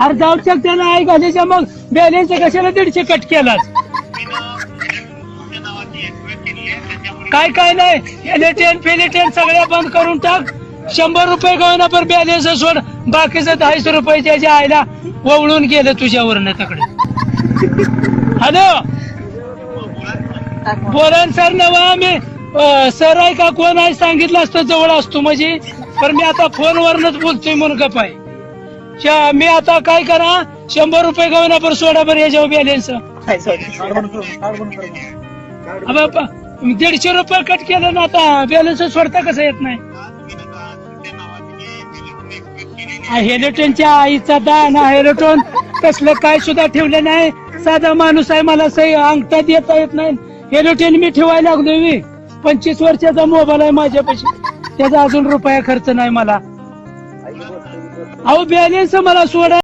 अरे जाऊ त्यानं आई घालायच्या मग बॅलेन्स कशाला 150 कट केलाच. काय नाही एलिटेन फिलिटेन सगळ्या बंद करून टाक. 100 रुपये गवना पर बॅलेन्स सोड. बाकीचं 250 रुपये त्याच्या आईला वळून गेलं तुझ्यावरनं तकडे. हॅलो बोला सर नवा मी सर आहे का कोण आहे सांगितलं असतं जवळ असतो म्हणजे. पण मी आता फोनवरनच बोलतोय म्हणून गप आहे. मी आता काय करा 100 रुपये गवना पर सोडा बरं याच्यावर बॅलेन्स. 150 रुपये कट केलं ना आता बॅलन्स सोडता कसं येत नाही. हेलिटोनच्या आईचा दाना हेलिटोन तसलं काय सुद्धा ठेवलं नाही. साधा माणूस आहे मला सही अंगठा देता येत नाही. हेलिटोन मी ठेवायला लागलोय. मी 25 वर्षाचा मोबाईल आहे माझ्यापाशी. त्याचा अजून रुपया खर्च नाही मला. अहो बॅलेन्स मला सोडा.